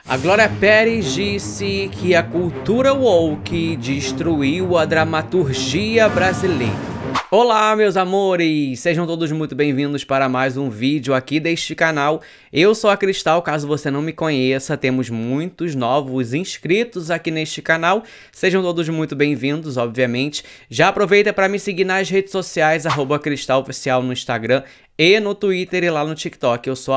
A Glória Pérez disse que a cultura woke destruiu a dramaturgia brasileira. Olá, meus amores! Sejam todos muito bem-vindos para mais um vídeo aqui deste canal. Eu sou a Cristal, caso você não me conheça, temos muitos novos inscritos aqui neste canal. Sejam todos muito bem-vindos, obviamente. Já aproveita para me seguir nas redes sociais, @CristalOficial no Instagram e no Twitter e lá no TikTok. Eu sou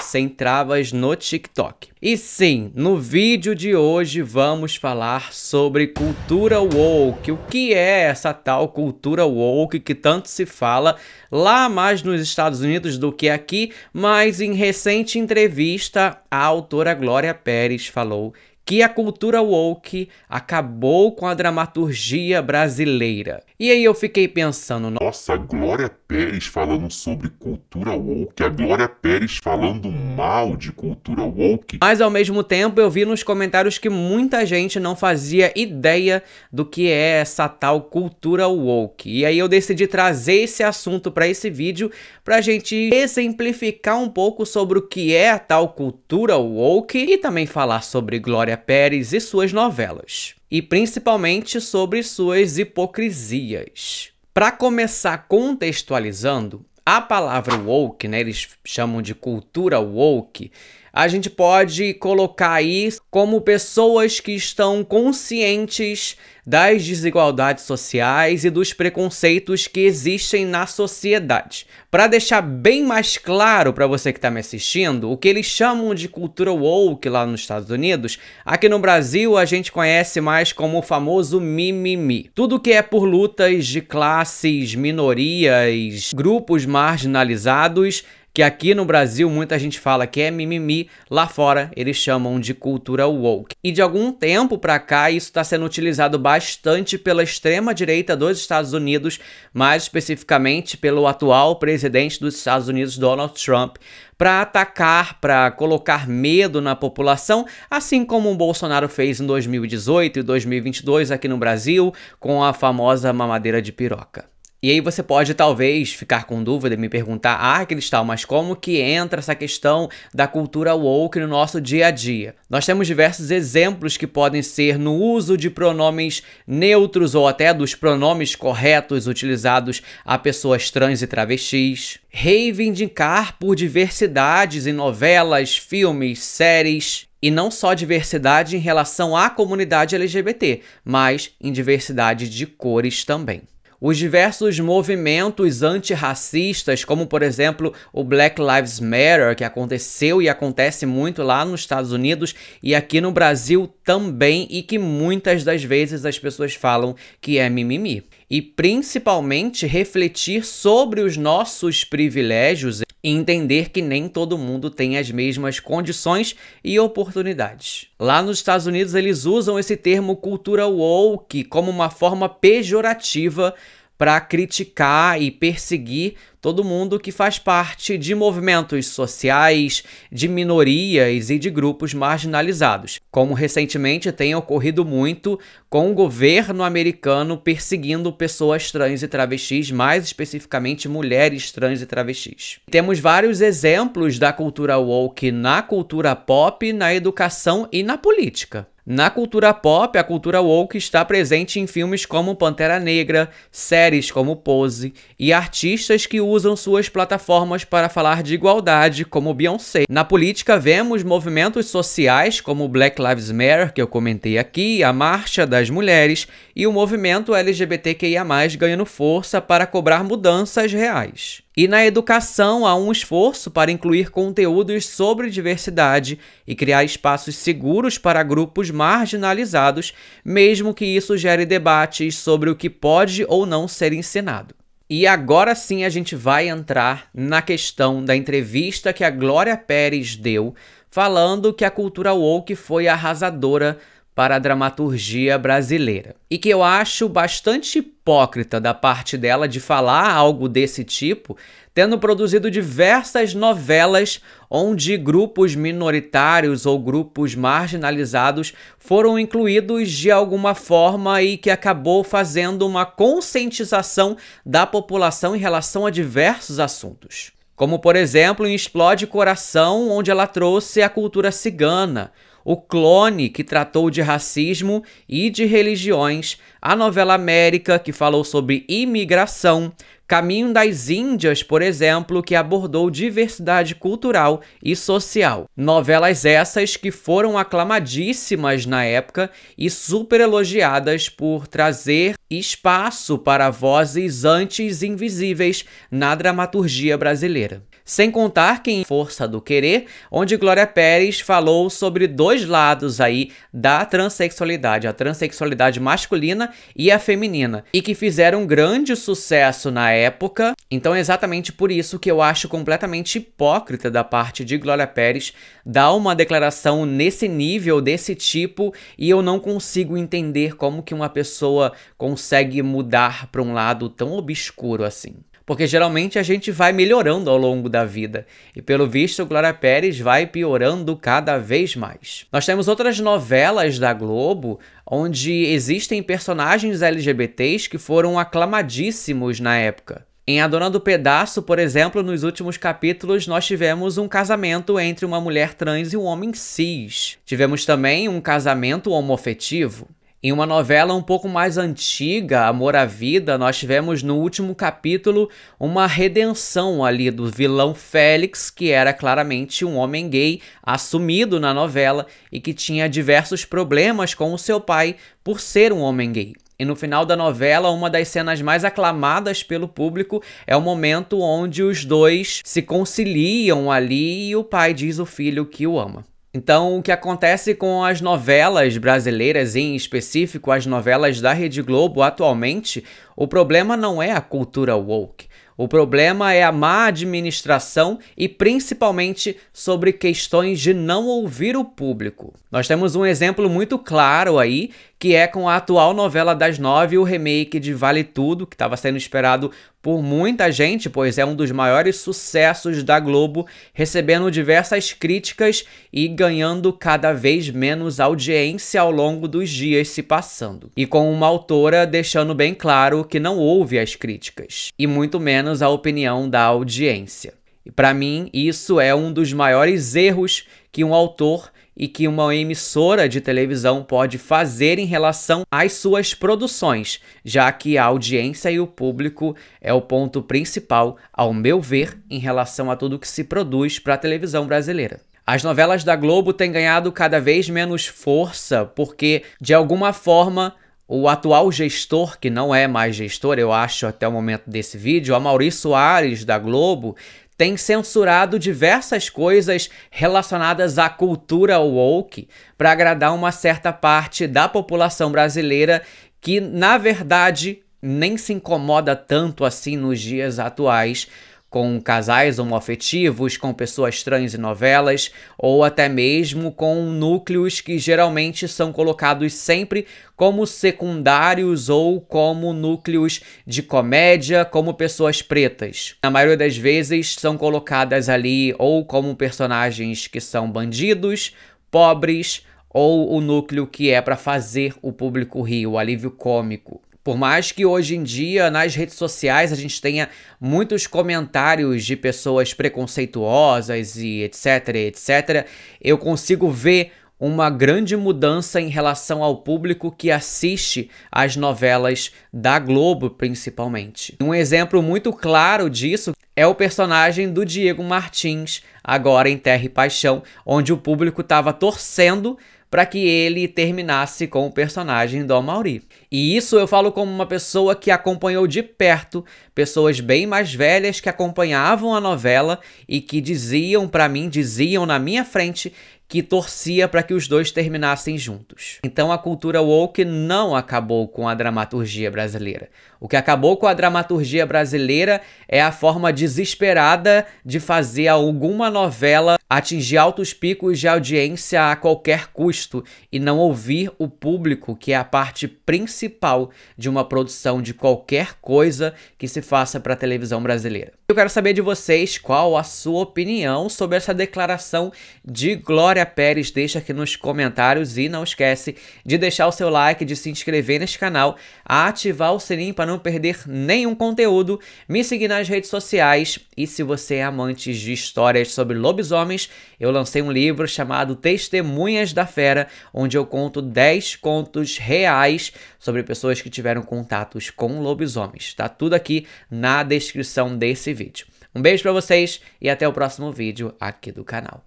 @SemTravas no TikTok. E sim, no vídeo de hoje vamos falar sobre cultura woke. O que é essa tal cultura woke que tanto se fala lá mais nos Estados Unidos do que aqui, mas em recente entrevista a autora Glória Pérez falou que a cultura woke acabou com a dramaturgia brasileira. E aí eu fiquei pensando, nossa, a Glória Pérez falando sobre cultura woke, a Glória Pérez falando mal de cultura woke. Mas ao mesmo tempo eu vi nos comentários que muita gente não fazia ideia do que é essa tal cultura woke. E aí eu decidi trazer esse assunto para esse vídeo pra gente exemplificar um pouco sobre o que é a tal cultura woke e também falar sobre Glória Pérez e suas novelas. E principalmente sobre suas hipocrisias. Para começar contextualizando, a palavra woke, né, eles chamam de cultura woke, a gente pode colocar aí como pessoas que estão conscientes das desigualdades sociais e dos preconceitos que existem na sociedade. Para deixar bem mais claro para você que está me assistindo, o que eles chamam de cultura woke lá nos Estados Unidos, aqui no Brasil a gente conhece mais como o famoso mimimi. Tudo que é por lutas de classes, minorias, grupos marginalizados, que aqui no Brasil muita gente fala que é mimimi, lá fora eles chamam de cultura woke. E de algum tempo pra cá isso está sendo utilizado bastante pela extrema-direita dos Estados Unidos, mais especificamente pelo atual presidente dos Estados Unidos, Donald Trump, para atacar, para colocar medo na população, assim como o Bolsonaro fez em 2018 e 2022 aqui no Brasil, com a famosa mamadeira de piroca. E aí você pode talvez ficar com dúvida e me perguntar, Cristal, mas como que entra essa questão da cultura woke no nosso dia a dia? Nós temos diversos exemplos que podem ser no uso de pronomes neutros ou até dos pronomes corretos utilizados a pessoas trans e travestis, reivindicar por diversidades em novelas, filmes, séries, e não só diversidade em relação à comunidade LGBT, mas em diversidade de cores também. Os diversos movimentos antirracistas, como por exemplo o Black Lives Matter, que aconteceu e acontece muito lá nos Estados Unidos e aqui no Brasil também, e que muitas das vezes as pessoas falam que é mimimi. E principalmente refletir sobre os nossos privilégios e entender que nem todo mundo tem as mesmas condições e oportunidades. Lá nos Estados Unidos eles usam esse termo cultura woke como uma forma pejorativa para criticar e perseguir todo mundo que faz parte de movimentos sociais, de minorias e de grupos marginalizados, como recentemente tem ocorrido muito com o governo americano perseguindo pessoas trans e travestis, mais especificamente mulheres trans e travestis. Temos vários exemplos da cultura woke na cultura pop, na educação e na política. Na cultura pop, a cultura woke está presente em filmes como Pantera Negra, séries como Pose e artistas que usam suas plataformas para falar de igualdade, como Beyoncé. Na política, vemos movimentos sociais como o Black Lives Matter, que eu comentei aqui, a Marcha das Mulheres e o movimento LGBTQIA+, ganhando força para cobrar mudanças reais. E na educação há um esforço para incluir conteúdos sobre diversidade e criar espaços seguros para grupos marginalizados, mesmo que isso gere debates sobre o que pode ou não ser ensinado. E agora sim a gente vai entrar na questão da entrevista que a Glória Pérez deu, falando que a cultura woke foi arrasadora para a dramaturgia brasileira. E que eu acho bastante hipócrita da parte dela de falar algo desse tipo, tendo produzido diversas novelas onde grupos minoritários ou grupos marginalizados foram incluídos de alguma forma e que acabou fazendo uma conscientização da população em relação a diversos assuntos. Como, por exemplo, em Explode Coração, onde ela trouxe a cultura cigana, O Clone, que tratou de racismo e de religiões, a novela América, que falou sobre imigração, Caminho das Índias, por exemplo, que abordou diversidade cultural e social. Novelas essas que foram aclamadíssimas na época e super elogiadas por trazer espaço para vozes antes invisíveis na dramaturgia brasileira. Sem contar que em Força do Querer, onde Glória Pérez falou sobre dois lados aí da transexualidade, a transexualidade masculina e a feminina, e que fizeram grande sucesso na época. Então é exatamente por isso que eu acho completamente hipócrita da parte de Glória Pérez dar uma declaração nesse nível, desse tipo, e eu não consigo entender como que uma pessoa consegue mudar para um lado tão obscuro assim. Porque geralmente a gente vai melhorando ao longo da vida. E pelo visto, Glória Pérez vai piorando cada vez mais. Nós temos outras novelas da Globo onde existem personagens LGBTs que foram aclamadíssimos na época. Em A Dona do Pedaço, por exemplo, nos últimos capítulos, nós tivemos um casamento entre uma mulher trans e um homem cis. Tivemos também um casamento homoafetivo. Em uma novela um pouco mais antiga, Amor à Vida, nós tivemos no último capítulo uma redenção ali do vilão Félix, que era claramente um homem gay assumido na novela e que tinha diversos problemas com o seu pai por ser um homem gay. E no final da novela, uma das cenas mais aclamadas pelo público é o momento onde os dois se conciliam ali e o pai diz ao filho que o ama. Então, o que acontece com as novelas brasileiras, em específico as novelas da Rede Globo atualmente, o problema não é a cultura woke. O problema é a má administração e principalmente sobre questões de não ouvir o público. Nós temos um exemplo muito claro aí, que é com a atual novela das 9, o remake de Vale Tudo, que estava sendo esperado por muita gente, pois é um dos maiores sucessos da Globo, recebendo diversas críticas e ganhando cada vez menos audiência ao longo dos dias se passando. E com uma autora deixando bem claro que não ouve as críticas, e muito menos a opinião da audiência. E para mim, isso é um dos maiores erros que um autor e que uma emissora de televisão pode fazer em relação às suas produções, já que a audiência e o público é o ponto principal, ao meu ver, em relação a tudo que se produz para a televisão brasileira. As novelas da Globo têm ganhado cada vez menos força porque, de alguma forma, o atual gestor, que não é mais gestor, eu acho, até o momento desse vídeo, Amaury Soares, da Globo, tem censurado diversas coisas relacionadas à cultura woke para agradar uma certa parte da população brasileira que, na verdade, nem se incomoda tanto assim nos dias atuais com casais homoafetivos, com pessoas trans em novelas, ou até mesmo com núcleos que geralmente são colocados sempre como secundários ou como núcleos de comédia, como pessoas pretas. Na maioria das vezes são colocadas ali ou como personagens que são bandidos, pobres, ou o núcleo que é para fazer o público rir, o alívio cômico. Por mais que hoje em dia nas redes sociais a gente tenha muitos comentários de pessoas preconceituosas e etc, eu consigo ver uma grande mudança em relação ao público que assiste às novelas da Globo, principalmente. Um exemplo muito claro disso é o personagem do Diego Martins, agora em Terra e Paixão, onde o público estava torcendo para que ele terminasse com o personagem do Amaury. E isso eu falo como uma pessoa que acompanhou de perto pessoas bem mais velhas que acompanhavam a novela e que diziam para mim, diziam na minha frente que torcia para que os dois terminassem juntos. Então a cultura woke não acabou com a dramaturgia brasileira. O que acabou com a dramaturgia brasileira é a forma desesperada de fazer alguma novela atingir altos picos de audiência a qualquer custo e não ouvir o público, que é a parte principal de uma produção de qualquer coisa que se faça para a televisão brasileira. Eu quero saber de vocês qual a sua opinião sobre essa declaração de Glória Pérez. Deixa aqui nos comentários e não esquece de deixar o seu like, de se inscrever neste canal, ativar o sininho para não perder nenhum conteúdo, me seguir nas redes sociais e se você é amante de histórias sobre lobisomens, sugestões, eu lancei um livro chamado Testemunhas da Fera, onde eu conto 10 contos reais sobre pessoas que tiveram contatos com lobisomens. Tá tudo aqui na descrição desse vídeo. Um beijo pra vocês e até o próximo vídeo aqui do canal.